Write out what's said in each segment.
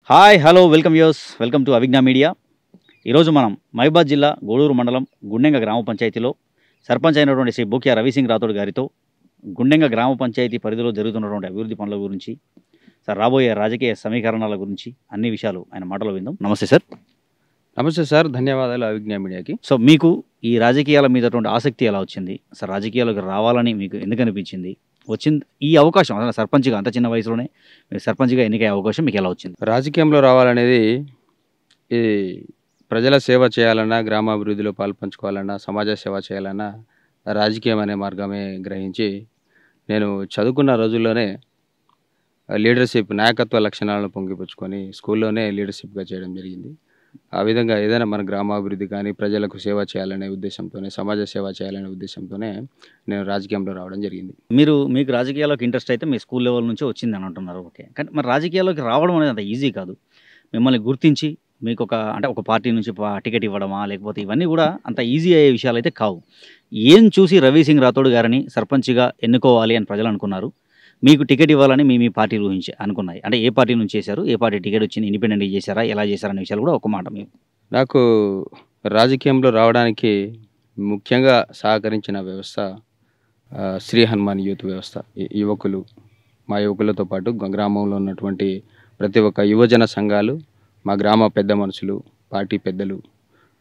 Hi hello welcome to Avigna media. ఈరోజు మనం మహబూబాబాద్ జిల్లా గూడూరు మండలం గుండెంగ గ్రామ పంచాయతీలో సర్పంచ్ అయినటువంటి శ్రీ బూక్యా రవిసింగ్ రాథోడ్ గారితో గుండెంగ గ్రామ పంచాయతీ పరిధిలో జరుగుతున్నటువంటి అభివృద్ధి పనుల గురించి, సార్ రాబోయే రాజకీయ సమీకరణాల గురించి అన్ని విషయాలు ఆయన మాటలో విందాం. నమస్తే సార్. నమస్తే సార్, ధన్యవాదాలు అవిజ్ఞా మీడియాకి. సో మీకు ఈ రాజకీయాల మీదటువంటి ఆసక్తి ఎలా వచ్చింది సార్? రాజకీయాలకు రావాలని మీకు ఎందుకు అనిపించింది? వచ్చింది ఈ అవకాశం అసలు సర్పంచ్గా అంత చిన్న వయసులోనే మీరు సర్పంచ్గా ఎన్నికయ్యే అవకాశం మీకు ఎలా వచ్చింది? రాజకీయంలో రావాలనేది ఈ ప్రజల సేవ చేయాలన్నా, గ్రామాభివృద్ధిలో పాల్పంచుకోవాలన్నా, సమాజ సేవ చేయాలన్నా రాజకీయం అనే మార్గమే గ్రహించి నేను చదువుకున్న రోజుల్లోనే లీడర్షిప్ నాయకత్వ లక్షణాలను పొంగిపుచ్చుకొని స్కూల్లోనే లీడర్షిప్గా చేయడం జరిగింది. ఆ విధంగా ఏదైనా మన గ్రామాభివృద్ధి కానీ ప్రజలకు సేవ చేయాలనే ఉద్దేశంతోనే, సమాజ సేవ చేయాలనే ఉద్దేశంతోనే నేను రాజకీయంలో రావడం జరిగింది. మీకు రాజకీయాల్లోకి ఇంట్రెస్ట్ అయితే మీ స్కూల్ లెవెల్ నుంచి వచ్చింది అని అంటున్నారు. ఓకే, కానీ మరి రాజకీయాల్లోకి రావడం అనేది అంత ఈజీ కాదు. మిమ్మల్ని గుర్తించి మీకు ఒక పార్టీ నుంచి టికెట్ ఇవ్వడమా, లేకపోతే ఇవన్నీ కూడా అంత ఈజీ అయ్యే విషయాలు అయితే కావు. ఏం చూసి రవిసింగ్ రాథోడ్ గారిని సర్పంచ్గా ఎన్నుకోవాలి అని ప్రజలు అనుకున్నారు? మీకు టికెట్ ఇవ్వాలని మీ పార్టీ అనుకున్నాయి అంటే ఏ పార్టీ నుంచి చేశారు, ఏ పార్టీ టికెట్ వచ్చింది, ఇండిపెండెంట్గా చేశారా, ఎలా చేశారనే విషయాలు కూడా ఒక మాట మీరు. నాకు రాజకీయంలో రావడానికి ముఖ్యంగా సహకరించిన వ్యవస్థ శ్రీ హనుమాన్ యూత్ వ్యవస్థ. యువకులు, మా యువకులతో పాటు గ్రామంలో ఉన్నటువంటి ప్రతి ఒక్క యువజన సంఘాలు, మా గ్రామ పెద్ద మనుషులు, పార్టీ పెద్దలు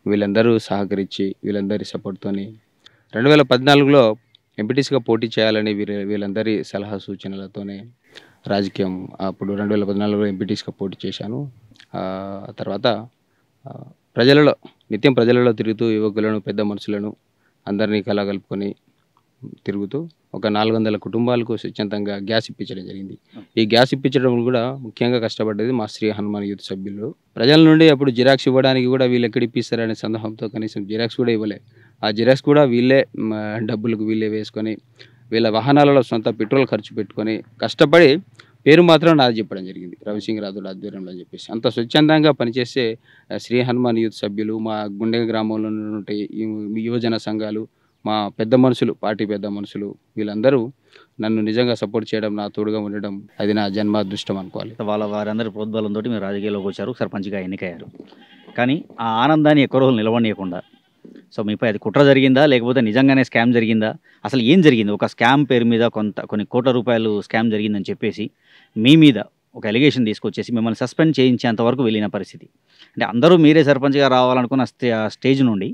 వీళ్ళందరూ సహకరించి వీళ్ళందరి సపోర్ట్తోని 2014లో ఎంపీటీసీగా పోటీ చేయాలని వీళ్ళందరి సలహా సూచనలతోనే రాజకీయం అప్పుడు 2014లో ఎంపీటీసీగా పోటీ చేశాను. తర్వాత నిత్యం ప్రజలలో తిరుగుతూ యువకులను, పెద్ద మనుషులను అందరినీ కలగలుపుకొని తిరుగుతూ ఒక 400 కుటుంబాలకు స్వచ్ఛందంగా గ్యాస్ ఇప్పించడం జరిగింది. ఈ గ్యాస్ ఇప్పించడం కూడా ముఖ్యంగా కష్టపడ్డది మా శ్రీ హనుమాన్ యూత్ సభ్యులు. ప్రజల నుండి అప్పుడు జిరాక్స్ ఇవ్వడానికి కూడా వీళ్ళు ఎక్కడ ఇప్పిస్తారనే సందేహంతో కనీసం జిరాక్స్ కూడా ఇవ్వలే. ఆ జిరాక్స్ కూడా వీళ్ళే డబ్బులకు వీళ్ళే వేసుకొని వీళ్ళ వాహనాలలో సొంత పెట్రోల్ ఖర్చు పెట్టుకొని కష్టపడి పేరు మాత్రం నాది చెప్పడం జరిగింది, రవిసింగ్ రాథోడ్ ఆధ్వర్యంలో అని చెప్పేసి. అంత స్వచ్ఛందంగా పనిచేసే శ్రీ హనుమాన్ యూత్ సభ్యులు, మా గుండె గ్రామంలో ఉన్నటువంటి యువజన సంఘాలు, మా పెద్ద మనుషులు, పార్టీ పెద్ద మనుషులు వీళ్ళందరూ నన్ను నిజంగా సపోర్ట్ చేయడం, నా తోడుగా ఉండడం అది నా జన్మ అదృష్టం అనుకోవాలి. వారందరి ప్రోద్బలంతో మీరు రాజకీయాల్లోకి వచ్చారు, సర్పంచ్గా ఎన్నికయ్యారు. కానీ ఆ ఆనందాన్ని ఎక్కువ రోజులు నిలవనీయకుండా సో మీపై అది కుట్ర జరిగిందా, లేకపోతే నిజంగానే స్కామ్ జరిగిందా, అసలు ఏం జరిగింది? ఒక స్కామ్ పేరు మీద కొన్ని కోట్ల రూపాయలు స్కామ్ జరిగిందని చెప్పేసి మీ మీద ఒక ఎలిగేషన్ తీసుకొచ్చేసి మిమ్మల్ని సస్పెండ్ చేయించేంత వరకు వెళ్ళిన పరిస్థితి. అంటే అందరూ మీరే సర్పంచ్గా రావాలనుకున్న స్టేజ్ నుండి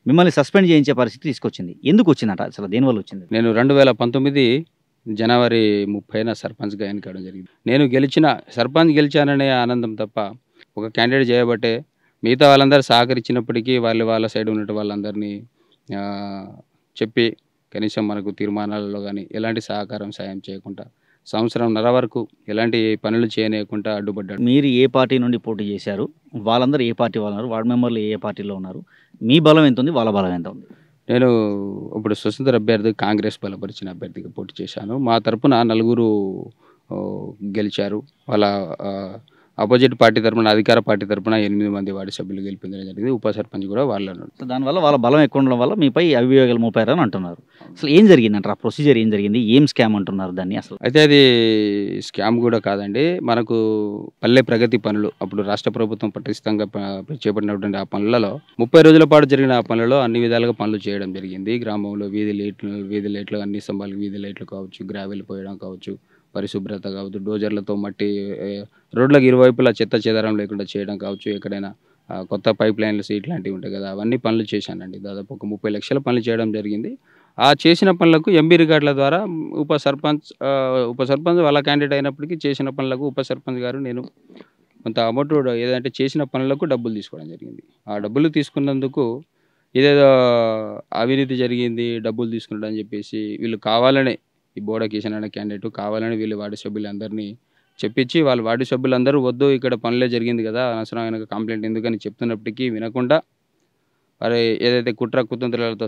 మిమ్మల్ని సస్పెండ్ చేయించే పరిస్థితి తీసుకొచ్చింది. ఎందుకు వచ్చిందట, అసలు దేనివల్ల వచ్చింది? నేను 2019 జనవరి 30న సర్పంచ్గా ఎన్నికడం జరిగింది. నేను సర్పంచ్ గెలిచాననే ఆనందం తప్ప ఒక క్యాండిడేట్ చేయబట్టే మిగతా వాళ్ళందరూ సహకరించినప్పటికీ వాళ్ళ సైడ్ ఉన్నట్టు వాళ్ళందరినీ చెప్పి కనీసం మనకు తీర్మానాలలో కానీ ఎలాంటి సాయం చేయకుండా సంవత్సరంన్నర వరకు ఎలాంటి పనులు చేయనీయకుండా అడ్డుపడ్డాడు. మీరు ఏ పార్టీ నుండి పోటీ చేశారు? వాళ్ళందరూ ఏ పార్టీ వాళ్ళు ఉన్నారు? వార్డు మెంబర్లు ఏ పార్టీలో ఉన్నారు? మీ బలం ఎంత ఉంది, వాళ్ళ బలం ఎంత ఉంది? నేను ఇప్పుడు స్వతంత్ర అభ్యర్థి, కాంగ్రెస్ బలపరిచిన అభ్యర్థిగా పోటీ చేశాను. మా తరపున 4 గెలిచారు. వాళ్ళ ఆపోజిట్ పార్టీ తరపున, అధికార పార్టీ తరపున 8 మంది వార్డు సభ్యులు గెలిపించడం జరిగింది. ఉప సర్పంచ్ కూడా వాళ్ళు. దానివల్ల వాళ్ళ బలం ఎక్కువ ఉండడం వల్ల మీపై అభియోగాలు మోపారని అంటున్నారు. అసలు ఏం జరిగిందంటారు? ఆ ప్రొసీజర్ ఏం జరిగింది? ఏం స్కామ్ అంటున్నారు దాన్ని? అసలు అయితే అది స్కామ్ కూడా కాదండి. మనకు పల్లె ప్రగతి పనులు అప్పుడు రాష్ట్ర ప్రభుత్వం పటిష్టంగా చేపట్టినటువంటి ఆ పనులలో 30 రోజుల పాటు జరిగిన ఆ పనులలో అన్ని విధాలుగా పనులు చేయడం జరిగింది. గ్రామంలో వీధి లైట్లు అన్ని స్తంభాలకు వీధి లైట్లు కావచ్చు, గ్రావెల్ పోయడం కావచ్చు, పరిశుభ్రత కావచ్చు, డోజర్లతో మట్టి రోడ్లకు ఇరువైపులా చెత్త చెదారం లేకుండా చేయడం కావచ్చు, ఎక్కడైనా కొత్త పైప్ లైన్లు ఇట్లాంటివి ఉంటాయి కదా, అవన్నీ పనులు చేశానండి. దాదాపు ఒక 30 లక్షల పనులు చేయడం జరిగింది. ఆ చేసిన పనులకు ఎంబీ రికార్డుల ద్వారా ఉప సర్పంచ్ వాళ్ళ క్యాండిడేట్ అయినప్పటికీ చేసిన పనులకు ఉప సర్పంచ్ గారు నేను కొంత అమౌంట్ ఏదంటే చేసిన పనులకు డబ్బులు తీసుకోవడం జరిగింది. ఆ డబ్బులు తీసుకున్నందుకు ఇదేదో అవినీతి జరిగింది, డబ్బులు తీసుకున్నాడు అని చెప్పేసి వీళ్ళు కావాలనే, ఈ బోడ కిషన్ అనే క్యాండిడేట్ కావాలని వీళ్ళు వార్డు సభ్యులందరినీ చెప్పించి, వాళ్ళ వార్డు సభ్యులందరూ వద్దు ఇక్కడ పనులే జరిగింది కదా, అనవసరమైన కంప్లైంట్ ఎందుకని చెప్తున్నప్పటికీ వినకుండా మరి ఏదైతే కుట్ర కుతంత్రాలతో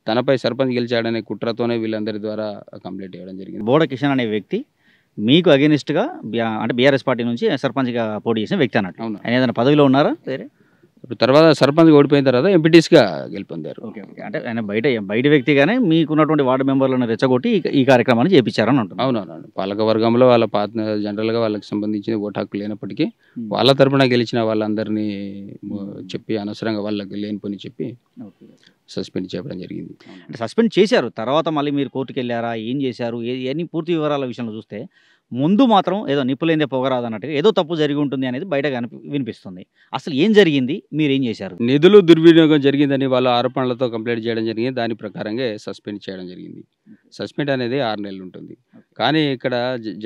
తనపై సర్పంచ్ గెలిచాడనే కుట్రతోనే వీళ్ళందరి ద్వారా కంప్లైంట్ ఇవ్వడం జరిగింది. బోడ కిషన్ అనే వ్యక్తి మీకు అగెనిస్ట్గా అంటే బీఆర్ఎస్ పార్టీ నుంచి సర్పంచ్గా పోటీ చేసిన వ్యక్తి అన్నట్టు. అవును. ఆయన ఏదైనా పదవిలో ఉన్నారా? వేరే ఇప్పుడు తర్వాత సర్పంచ్గా ఓడిపోయిన తర్వాత ఎంపీటీస్గా గెలుపొందారు. ఓకే. ఓకే. అంటే ఆయన బయట వ్యక్తిగానే మీకున్నటువంటి వార్డు మెంబర్లను రెచ్చగొట్టి ఈ కార్యక్రమాన్ని చేపిచ్చారని అంటున్నారు. అవునవునవును. పాలక వర్గంలో వాళ్ళ జనరల్‌గా వాళ్ళకి సంబంధించిన ఓటు హక్కు లేనప్పటికీ హ్మ్. వాళ్ళ తరపున గెలిచిన వాళ్ళందరినీ చెప్పి అనవసరంగా వాళ్ళకి లేనిపోని చెప్పి ఓకే. సస్పెండ్ చేయడం జరిగింది. అంటే సస్పెండ్ చేశారు. తర్వాత మళ్ళీ మీరు కోర్టుకెళ్లారా? ఏం చేశారు? ఇయన్నీ పూర్తి వివరాల విషయంలో చూస్తే, ముందు మాత్రం ఏదో నిప్పులేనిదే పొగరాదన్నట్టుగా ఏదో తప్పు జరిగి ఉంటుంది అనేది బయట వినిపిస్తుంది. అసలు ఏం జరిగింది? మీరేం చేశారు? నిధులు దుర్వినియోగం జరిగిందని వాళ్ళ ఆరోపణలతో కంప్లెయింట్ చేయడం జరిగింది. దాని ప్రకారంగా సస్పెండ్ చేయడం జరిగింది. సస్పెండ్ అనేది 6 నెలలు ఉంటుంది. కానీ ఇక్కడ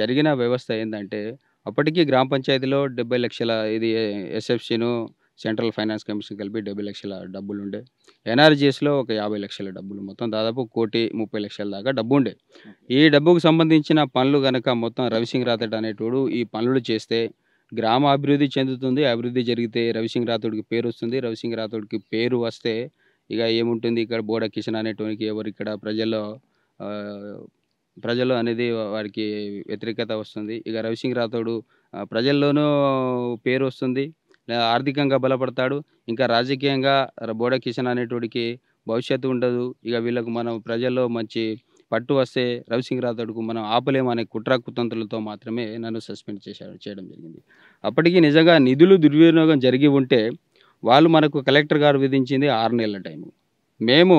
జరిగిన వ్యవస్థ ఏందంటే, అప్పటికి గ్రామ పంచాయతీలో 70 లక్షల ఇది ఎస్ఎఫ్‌సిను, సెంట్రల్ ఫైనాన్స్ కమిషన్ కలిపి 70 లక్షల డబ్బులుండే. ఎన్ఆర్‌జీఎస్‌లో ఒక 50 లక్షల డబ్బులు. మొత్తం దాదాపు 1,30,00,000 దాకా డబ్బుండే. ఈ డబ్బుకు సంబంధించిన పనులు గనక మొత్తం రవిసింగ్ రాథోడ్ అనేటోడు ఈ పనులు చేస్తే గ్రామ అభివృద్ధి చెందుతుంది. అభివృద్ధి జరిగితే రవిసింగ్ రాథోడ్‌కి పేరొస్తుంది. రవిసింగ్ రాథోడ్‌కి పేరు వస్తే ఇక ఏముంటుంది, ఇక్కడ బోడ కిషన్ అనేటోనికి ఇక్కడ ఆహ్, ప్రజల్లో అనేది వాడికి వ్యతిరేకత వస్తుంది. ఇక రవిసింగ్ రాథోడు ప్రజల్లోనూ పేరొస్తుంది. ఆర్థికంగా బలపడతాడు. ఇంకా రాజకీయంగా బోడ కిషన్ అనేటోడికి భవిష్యత్తు ఉండదు. ఇక వీళ్ళకు మనం ప్రజల్లో మంచి పట్టు వస్తే రవిసింగ్ రాథోడ్‌కు మనం ఆపలేము అనే కుట్ర కుతంత్రాలతో మాత్రమే నన్ను సస్పెండ్ చేయడం జరిగింది. అప్పటికి నిజంగా నిధులు దుర్వినియోగం జరిగి ఉంటే వాళ్ళు మనకు కలెక్టర్ గారు విధించింది 6 నెలల టైము. మేము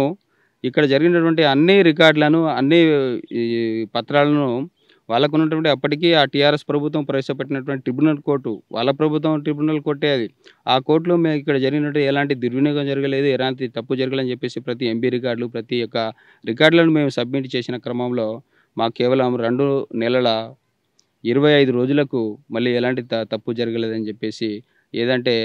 ఇక్కడ జరిగినటువంటి అన్ని రికార్డులను, అన్ని ఈ పత్రాలను వాళ్ళకున్నటువంటి అప్పటికి ఆ టీఆర్ఎస్ ప్రభుత్వం ప్రవేశపెట్టినటువంటి ట్రిబ్యునల్ కోర్టు, వాళ్ళ ప్రభుత్వం ట్రిబ్యునల్ కోర్టే అది. ఆ కోర్టులో మేము ఇక్కడ జరిగినట్టు ఎలాంటి దుర్వినియోగం జరగలేదు, ఎలాంటి తప్పు జరగలేదని చెప్పేసి ప్రతి ఎంబీ రికార్డులు, ప్రతి ఒక్క రికార్డులను మేము సబ్మిట్ చేసిన క్రమంలో మాకు కేవలం 2 నెలల 25 రోజులకు మళ్ళీ ఎలాంటి తప్పు జరగలేదని చెప్పేసి, ఏదంటే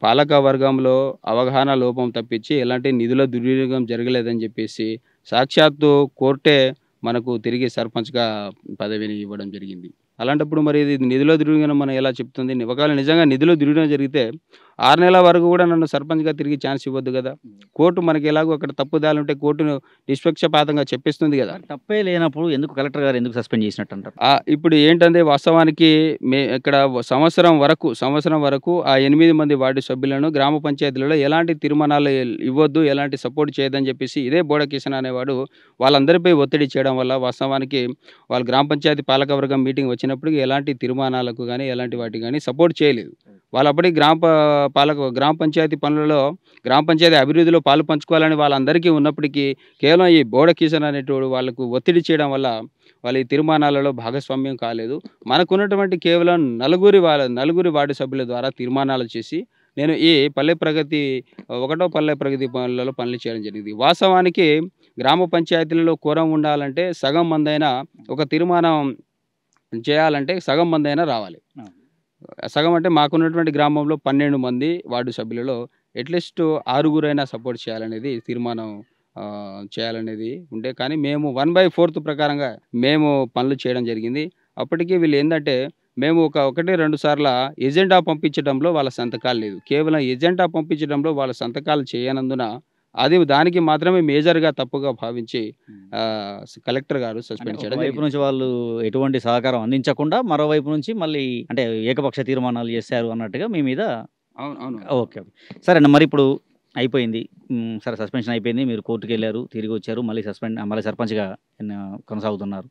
పాలక వర్గంలో అవగాహన లోపం తప్పించి ఎలాంటి నిధుల దుర్వినియోగం జరగలేదని చెప్పేసి సాక్షాత్తు కోర్టే మనకు తిరిగి సర్పంచ్‌గా పదవిని ఇవ్వడం జరిగింది. అలాంటప్పుడు మరి ఇది నిధుల దుర్వినియోగం మనం ఎలా చెప్తుంది? ఒకవేళ నిజంగా నిధుల దుర్వినియోగం జరిగితే 6 నెలల వరకు కూడా నన్ను సర్పంచ్‌గా తిరిగి ఛాన్స్ ఇవ్వద్దు గదా! కోర్టు మనకి ఎలాగో అక్కడ తప్పుదాలుంటే కోర్టును నిష్పక్షపాతంగా చెప్పిస్తుంది గదా! మరి తప్పే లేనప్పుడు ఎందుకు కలెక్టర్ గారు ఎందుకు సస్పెండ్ చేసినట్టు అంటారు? ఇప్పుడు ఏంటంటే వాస్తవానికి ఇక్కడ సంవత్సరం వరకు ఆ 8 మంది వార్డు సభ్యులను గ్రామ పంచాయతీలలో ఎలాంటి తీర్మానాలు ఇవ్వొద్దు, ఎలాంటి సపోర్ట్ చేయొద్దని చెప్పేసి ఇదే బోడ కిషన్ అనేవాడు వాళ్ళందరిపై ఒత్తిడి చేయడం వల్ల వాస్తవానికి వాళ్ళు గ్రామ పంచాయతీ పాలకవర్గం మీటింగ్ వచ్చినప్పటికి ఎలాంటి తీర్మానాలకు గానీ, ఎలాంటి వాటికి గానీ సపోర్ట్ చేయలేదు. వాళ్ళు అప్పటికి గ్రామ పంచాయతీ పనులలో, గ్రామ పంచాయతీ అభివృద్ధిలో పాలు పంచుకోవాలని వాళ్ళందరికీ ఉన్నప్పటికీ కేవలం ఈ బోడ కిషన్ అనేటోడు వాళ్ళకు ఒత్తిడి చేయడం వల్ల వాళ్ళు ఈ తీర్మానాలలో భాగస్వామ్యం కాలేదు. మనకున్నటువంటి కేవలం నలుగురి వార్డు సభ్యుల ద్వారా తీర్మానాలు చేసి నేను ఈ పల్లె ప్రగతి పల్లె ప్రగతి పనులలో పనులు చేయడం జరిగింది. వాస్తవానికి గ్రామ పంచాయతీలలో కోరం ఉండాలంటే సగం మందైనా ఒక తీర్మానం చేయాలంటే సగం మందైనా రావాలి. సగం అంటే మాకున్నటువంటి గ్రామంలో 12 మంది వార్డు సభ్యులలో అట్‌లీస్ట్ 6గురైనా సపోర్ట్ చేయాలనేది తీర్మానం చేయాలనేది ఉండే. కానీ మేము 1/4 ప్రకారంగా మేము పనులు చేయడం జరిగింది. అప్పటికి వీళ్ళేందంటే మేము 1, 2 సార్ల ఎజెండా పంపించడంలో వాళ్ళ సంతకాలు లేదు. కేవలం ఎజెండా పంపించడంలో వాళ్ళ సంతకాలు చేయనందున దానికి మాత్రమే మేజర్‌గా తప్పుగా భావించి కలెక్టర్ గారు సస్పెండ్ చేయడం వైపు నుంచి వాళ్ళు ఎటువంటి సహకారం అందించకుండా మరోవైపు నుంచి మళ్ళీ అంటే ఏకపక్ష తీర్మానాలు చేశారు అన్నట్టుగా మీ మీద. అవును. ఓకే. ఓకే. సరేనండి. మరి ఇప్పుడు అయిపోయింది. సరే సస్పెన్షన్ అయిపోయింది. మీరు కోర్టుకెళ్లారు, తిరిగి వచ్చారు. మళ్ళీ సర్పంచ్‌గా కొనసాగుతున్నారు.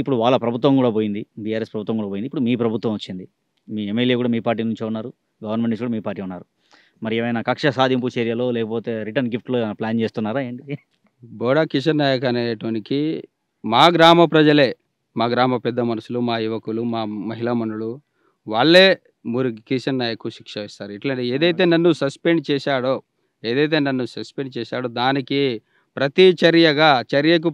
ఇప్పుడు వాళ్ళ ప్రభుత్వం కూడా పోయింది. బీఆర్ఎస్ ప్రభుత్వం కూడా పోయింది. ఇప్పుడు మీ ప్రభుత్వం వచ్చింది. మీ ఎమ్మెల్యే కూడా మీ పార్టీ నుంచే ఉన్నారు. గవర్నమెంట్ నుంచి కూడా మీ పార్టీ ఉన్నారు. మరి ఏమైనా కక్ష సాధింపు చర్యలో లేకపోతే రిటర్న్ గిఫ్ట్‌లో ప్లాన్ చేస్తున్నారా ఏంటి? బోడా కిషన్ నాయక్ అనేటోనికి మా గ్రామ ప్రజలే, మా గ్రామ పెద్ద మనుషులు, మా యువకులు, మా మహిళా మనులు వాళ్ళే కిషన్ నాయక్‌కు శిక్ష ఇస్తారు. ఇట్లా ఏదైతే నన్ను సస్పెండ్ చేశాడో దానికి చర్యకు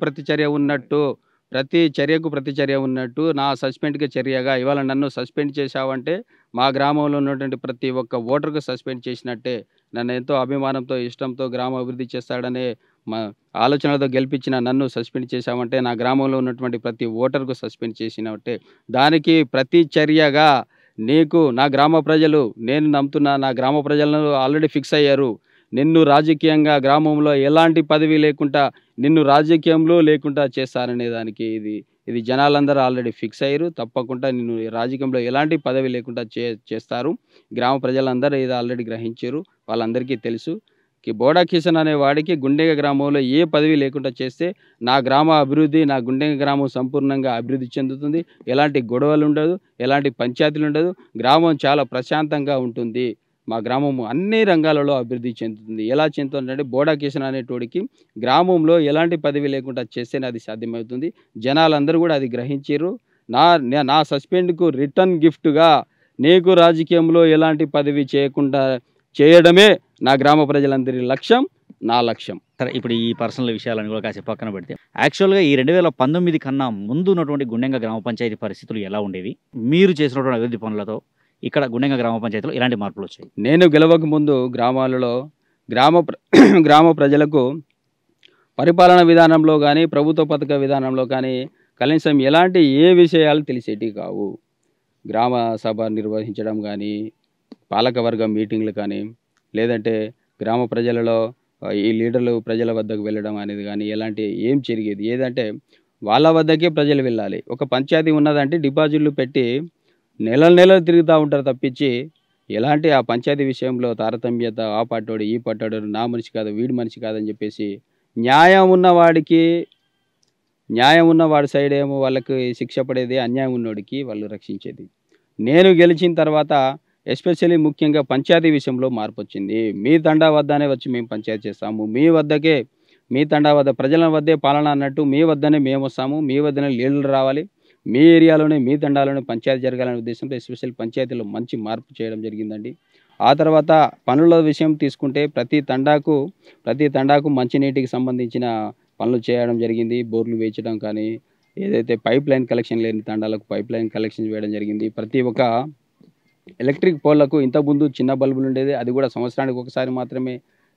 ప్రతిచర్య ఉన్నట్టు నా సస్పెండ్‌కి చర్యగా ఇవాళ నన్ను సస్పెండ్ చేశావంటే మా గ్రామంలో ఉన్నటువంటి ప్రతి ఒక్క ఓటర్‌కు సస్పెండ్ చేసినట్టే. నన్ను ఎంతో అభిమానంతో, ఇష్టంతో గ్రామ అభివృద్ధి చేస్తాడనే ఆలోచనలతో గెలిపించిన నన్ను సస్పెండ్ చేశావంటే నా గ్రామంలో ఉన్నటువంటి ప్రతి ఓటర్‌కు సస్పెండ్ చేసినట్టే. దానికి ప్రతిచర్యగా నీకు నా గ్రామ ప్రజలు, నేను నమ్ముతున్న నా గ్రామ ప్రజలను ఆల్రెడీ ఫిక్స్ అయ్యారు. నిన్ను రాజకీయంగా గ్రామంలో ఎలాంటి పదవి లేకుండా నిన్ను రాజకీయంలో లేకుండా చేస్తారనే దానికి ఇది ఇది జనాలందరూ ఆల్రెడీ ఫిక్స్ అయ్యారు. తప్పకుండా నిన్ను రాజకీయంలో ఎలాంటి పదవి లేకుండా చేస్తారు. గ్రామ ప్రజలందరూ ఇది ఆల్రెడీ గ్రహించారు. వాళ్ళందరికీ తెలుసు. బోడా కిషన్ అనే వాడికి గుండెగ గ్రామంలో ఏ పదవి లేకుండా చేస్తే నా గ్రామ అభివృద్ధి, నా గుండెగ గ్రామం సంపూర్ణంగా అభివృద్ధి చెందుతుంది. ఎలాంటి గొడవలు ఉండదు, ఎలాంటి పంచాయతీలు ఉండదు. గ్రామం చాలా ప్రశాంతంగా ఉంటుంది. మా గ్రామం అన్ని రంగాలలో అభివృద్ధి చెందుతుంది. ఎలా చెందుతుందంటే బోడా కిషన్ అనేటోడికి గ్రామంలో ఎలాంటి పదవి లేకుండా చేస్తేనే అది సాధ్యమవుతుంది. జనాలందరూ కూడా అది గ్రహించారు. నా సస్పెండ్కు రిటర్న్ గిఫ్ట్గా నీకు రాజకీయంలో ఎలాంటి పదవి చేయకుండా చేయడమే నా గ్రామ ప్రజలందరి లక్ష్యం, నా లక్ష్యం. సరే, ఇప్పుడు ఈ పర్సనల్ విషయాలను కూడా కాసేపు పక్కన పెడితే యాక్చువల్గా ఈ 2019 కన్నా ముందు ఉన్నటువంటి గుండెంగ గ్రామ పంచాయతీ పరిస్థితులు ఎలా ఉండేవి? మీరు చేసినటువంటి అభివృద్ధి పనులతో ఇక్కడ గుండెంగ గ్రామ పంచాయతీలో ఎలాంటి మార్పులు వచ్చాయి? నేను గెలవక ముందు గ్రామాలలో గ్రామ ప్రజలకు పరిపాలన విధానంలో కానీ, ప్రభుత్వ పథక విధానంలో కానీ కనీసం ఎలాంటి ఏ విషయాలు తెలిసేటివి కావు. గ్రామ సభ నిర్వహించడం కానీ, పాలకవర్గం మీటింగ్లు కానీ, లేదంటే గ్రామ ప్రజలలో ఈ లీడర్లు ప్రజల వద్దకు వెళ్ళడం అనేది కానీ ఎలాంటి ఏం జరిగేది ఏదంటే వాళ్ళ వద్దకే ప్రజలు వెళ్ళాలి. ఒక పంచాయతీ ఉన్నదంటే డిపాజిట్లు పెట్టి నెలలు తిరుగుతూ ఉంటారు తప్పించి ఎలాంటి ఆ పంచాయతీ విషయంలో తారతమ్యత, ఆ పట్టాడు ఈ పట్టాడు, నా మనిషి కాదు వీడి మనిషి కాదని చెప్పేసి న్యాయం ఉన్నవాడి సైడ్ ఏమో వాళ్ళకి శిక్ష పడేది, అన్యాయం ఉన్నోడికి వాళ్ళు రక్షించేది. నేను గెలిచిన తర్వాత ఎస్పెషల్లీ ముఖ్యంగా పంచాయతీ విషయంలో మార్పు వచ్చింది. మీ తండా వద్దనే వచ్చి మేము పంచాయతీ చేస్తాము, మీ తండా వద్ద ప్రజల వద్దే పాలన అన్నట్టు మీ వద్దనే మేము వస్తాము, మీ వద్దనే లీడర్లు రావాలి, మీ ఏరియాలోనే మీ తండాలోనే పంచాయతీ జరగాలనే ఉద్దేశంతో ఎస్పెషల్ పంచాయతీలో మంచి మార్పు చేయడం జరిగిందండి. ఆ తర్వాత పనుల విషయం తీసుకుంటే ప్రతి తండాకు మంచినీటికి సంబంధించిన పనులు చేయడం జరిగింది. బోర్లు వేయించడం కానీ, ఏదైతే పైప్ లైన్ కలెక్షన్ లేని తండాలకు పైప్ లైన్ కలెక్షన్ వేయడం జరిగింది. ప్రతి ఒక్క ఎలక్ట్రిక్ పోల్లకు ఇంతకుముందు చిన్న బల్బులు ఉండేది, అది కూడా సంవత్సరానికి ఒకసారి మాత్రమే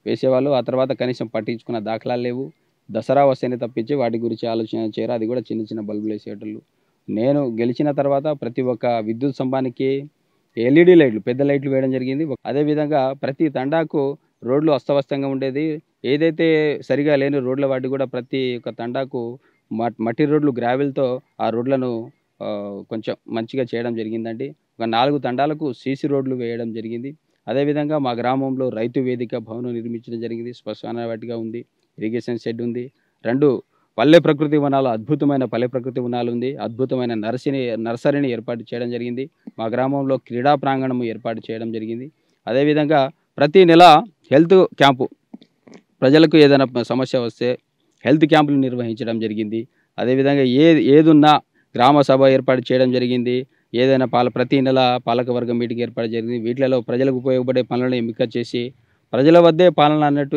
వేసేవాళ్ళు. ఆ తర్వాత కనీసం పట్టించుకున్న దాఖలాలు లేవు. దసరా వస్తేనే తప్పించి వాటి గురించి ఆలోచన చేయరు. అది కూడా చిన్న బల్బులు వేసేటోళ్ళు. నేను గెలిచిన తర్వాత ప్రతి ఒక్క విద్యుత్ స్తంభానికి ఎల్ఈడి లైట్లు, పెద్ద లైట్లు వేయడం జరిగింది. అదేవిధంగా ప్రతి తండాకు రోడ్లు అస్తవ్యస్తంగా ఉండేది. ఏదైతే సరిగా లేని రోడ్ల వాటి కూడా ప్రతి ఒక్క తండాకు మట్టి రోడ్లు గ్రావెల్తో ఆ రోడ్లను కొంచెం మంచిగా చేయడం జరిగిందండి. ఒక 4 తండాలకు సీసీ రోడ్లు వేయడం జరిగింది. అదేవిధంగా మా గ్రామంలో రైతు వేదిక భవనం నిర్మించడం జరిగింది. శ్మశాన వాటిక ఉంది, ఇరిగేషన్ షెడ్ ఉంది, 2 పల్లె ప్రకృతి వనాలు, అద్భుతమైన పల్లె ప్రకృతి వనాలు ఉంది, అద్భుతమైన నర్సరీని ఏర్పాటు చేయడం జరిగింది. మా గ్రామంలో క్రీడా ప్రాంగణం ఏర్పాటు చేయడం జరిగింది. అదేవిధంగా ప్రతి నెల హెల్త్ క్యాంపు, ప్రజలకు ఏదైనా సమస్య వస్తే హెల్త్ క్యాంపులు నిర్వహించడం జరిగింది. అదేవిధంగా ఏదున్నా గ్రామ సభ ఏర్పాటు చేయడం జరిగింది. ఏదైనా ప్రతి నెల పాలకవర్గం మీటింగ్ ఏర్పాటు జరిగింది. వీటిలలో ప్రజలకు ఉపయోగపడే పనులను ఎంపిక చేసి ప్రజల వద్దే పాలన అన్నట్టు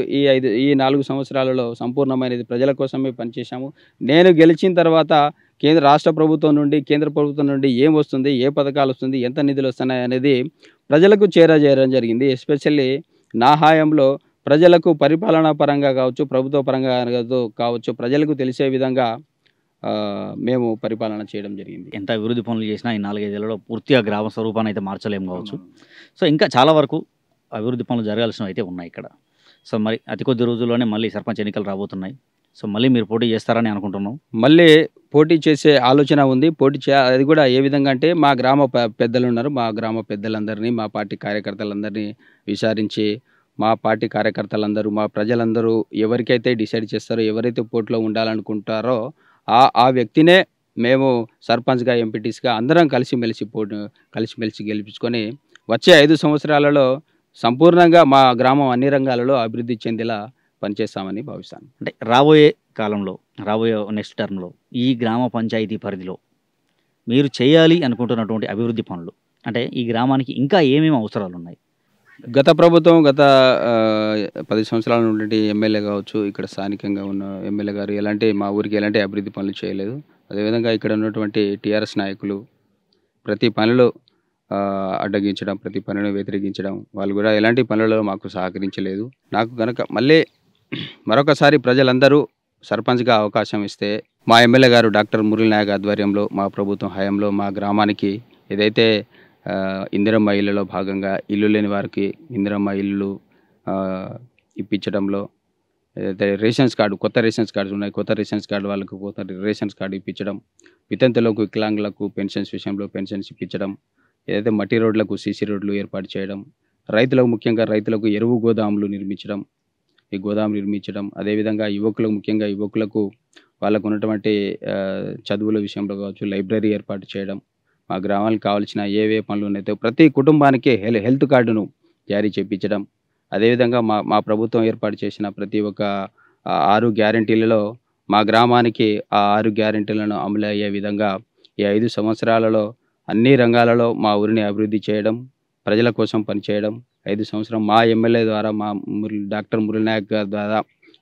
ఈ 4 సంవత్సరాలలో సంపూర్ణమైనది ప్రజల కోసమే పనిచేశాము. నేను గెలిచిన తర్వాత రాష్ట్ర ప్రభుత్వం నుండి, కేంద్ర ప్రభుత్వం నుండి ఏం వస్తుంది, ఏ పథకాలు వస్తుంది, ఎంత నిధులు వస్తున్నాయి అనేది ప్రజలకు చేరజేయడం జరిగింది. ఎస్పెషల్లీ నా హయాంలో ప్రజలకు పరిపాలనా పరంగా కావచ్చు, ప్రభుత్వ పరంగా కావచ్చు, ప్రజలకు తెలిసే విధంగా మేము పరిపాలన చేయడం జరిగింది. ఎంత అభివృద్ధి పనులు చేసినా ఈ 4-5 ఏళ్లలో పూర్తిగా గ్రామ స్వరూపాన్ని అయితే మార్చలేము కావచ్చు. సో ఇంకా చాలా వరకు అభివృద్ధి పనులు జరగాల్సినవి అయితే ఉన్నాయి ఇక్కడ. సో మరి అతి కొద్ది రోజుల్లోనే మళ్ళీ సర్పంచ్ ఎన్నికలు రాబోతున్నాయి. సో మళ్ళీ మీరు పోటీ చేస్తారని అనుకుంటున్నాం. మళ్ళీ పోటీ చేసే ఆలోచన ఉంది. అది కూడా ఏ విధంగా అంటే మా గ్రామ పెద్దలు ఉన్నారు. మా గ్రామ పెద్దలందరినీ, మా పార్టీ కార్యకర్తలందరినీ విచారించి, మా పార్టీ కార్యకర్తలందరూ, మా ప్రజలందరూ ఎవరికైతే డిసైడ్ చేస్తారో, ఎవరైతే పోటీలో ఉండాలనుకుంటారో ఆ వ్యక్తినే మేము సర్పంచ్గా, ఎంపీటీస్గా అందరం కలిసిమెలిసి గెలిపించుకొని వచ్చే 5 సంవత్సరాలలో సంపూర్ణంగా మా గ్రామం అన్ని రంగాలలో అభివృద్ధి చెందేలా పనిచేస్తామని భావిస్తాను. అంటే రాబోయే కాలంలో, రాబోయే నెక్స్ట్ టర్మ్లో ఈ గ్రామ పంచాయతీ పరిధిలో మీరు చేయాలి అనుకుంటున్నటువంటి అభివృద్ధి పనులు, అంటే ఈ గ్రామానికి ఇంకా ఏమేమి అవసరాలు ఉన్నాయి? గత ప్రభుత్వం 10 సంవత్సరాల నుండి ఎమ్మెల్యే కావచ్చు, ఇక్కడ స్థానికంగా ఉన్న ఎమ్మెల్యే గారు మా ఊరికి ఎలాంటి అభివృద్ధి పనులు చేయలేదు. అదేవిధంగా ఇక్కడ ఉన్నటువంటి టీఆర్ఎస్ నాయకులు ప్రతి పనిలో అడ్డగించడం, ప్రతి పనిని వ్యతిరేకించడం, వాళ్ళు కూడా ఎలాంటి పనులలో మాకు సహకరించలేదు. నాకు కనుక మళ్ళీ మరొకసారి ప్రజలందరూ సర్పంచ్గా అవకాశం ఇస్తే మా ఎమ్మెల్యే గారు డాక్టర్ మురళీ నాయక్ ఆధ్వర్యంలో మా ప్రభుత్వం హయాంలో మా గ్రామానికి ఏదైతే ఇందిరమ్మ ఇళ్ళలో భాగంగా ఇల్లు లేని వారికి ఇందిరమ్మ ఇల్లు ఇప్పించడంలో ఏదైతే రేషన్స్ కార్డు, కొత్త రేషన్స్ కార్డ్స్ ఉన్నాయి, కొత్త రేషన్స్ కార్డు వాళ్ళకు కొత్త రేషన్స్ కార్డు ఇప్పించడం, వితంతులకు వికలాంగులకు పెన్షన్స్ విషయంలో పెన్షన్స్ ఇప్పించడం, ఏదైతే మట్టి రోడ్లకు సీసీ రోడ్లు ఏర్పాటు చేయడం, రైతులకు ముఖ్యంగా రైతులకు ఎరువు గోదాములు నిర్మించడం, ఈ గోదాములు నిర్మించడం, అదేవిధంగా యువకులకు ముఖ్యంగా యువకులకు వాళ్ళకు ఉన్నటువంటి చదువుల విషయంలో కావచ్చు లైబ్రరీ ఏర్పాటు చేయడం, మా గ్రామానికి కావాల్సిన ఏవే పనులు ఉన్నాయో ప్రతి కుటుంబానికి హెల్త్ కార్డును జారీ చేయించడం, అదేవిధంగా మా ప్రభుత్వం ఏర్పాటు చేసిన ప్రతి ఒక్క 6 గ్యారంటీలలో మా గ్రామానికి ఆ 6 గ్యారంటీలను అమలు అయ్యే విధంగా ఈ 5 సంవత్సరాలలో అన్ని రంగాలలో మా ఊరిని అభివృద్ధి చేయడం, ప్రజల కోసం పనిచేయడం, 5 సంవత్సరం మా ఎమ్మెల్యే ద్వారా మా డాక్టర్ మురళీనాయక్ గారి ద్వారా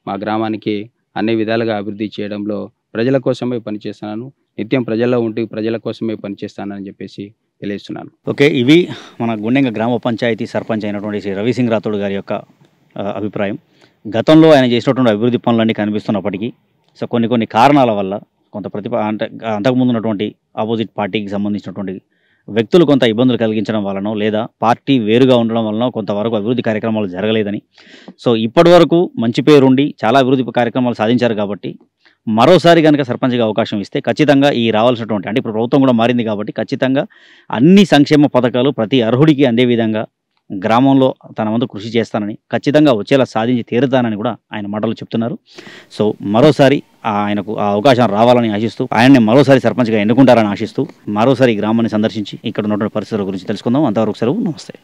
మా గ్రామానికి అన్ని విధాలుగా అభివృద్ధి చేయడంలో ప్రజల కోసమే పనిచేస్తున్నాను, నిత్యం ప్రజల్లో ఉంటూ ప్రజల కోసమే పనిచేస్తానని చెప్పేసి తెలియజేస్తున్నాను. ఓకే, ఇవి మన గుండెంగ గ్రామ పంచాయతీ సర్పంచ్ అయినటువంటి శ్రీ రవిసింగ్ రాథోడ్ గారి యొక్క అభిప్రాయం. గతంలో ఆయన చేసినటువంటి అభివృద్ధి పనులన్నీ కనిపిస్తున్నప్పటికీ సో కొన్ని కారణాల వల్ల కొంత అంటే అంతకుముందు ఉన్నటువంటి ఆపోజిట్ పార్టీకి సంబంధించినటువంటి వ్యక్తులు కొంత ఇబ్బందులు కలిగించడం వలనో లేదా పార్టీ వేరుగా ఉండడం వలన కొంతవరకు అభివృద్ధి కార్యక్రమాలు జరగలేదని, సో ఇప్పటి వరకు మంచి పేరుండి చాలా అభివృద్ధి కార్యక్రమాలు సాధించారు కాబట్టి మరోసారి కనుక సర్పంచ్గా అవకాశం ఇస్తే ఖచ్చితంగా ఈ రావాల్సినటువంటి అంటే ఇప్పుడు ప్రభుత్వం కూడా మారింది కాబట్టి ఖచ్చితంగా అన్ని సంక్షేమ పథకాలు ప్రతి అర్హుడికి అందే విధంగా గ్రామంలో తన వంతు కృషి చేస్తానని, ఖచ్చితంగా వచ్చేలా సాధించి తీరుతానని కూడా ఆయన మాటలు చెప్తున్నారు. సో మరోసారి ఆయనకు ఆ అవకాశం రావాలని ఆశిస్తూ ఆయన్ని మరోసారి సర్పంచ్గా ఎన్నుకుంటారని ఆశిస్తూ మరోసారి గ్రామాన్ని సందర్శించి ఇక్కడ ఉన్నటువంటి పరిస్థితుల గురించి తెలుసుకుందాం. అంతవరకు సెలవు, నమస్తే.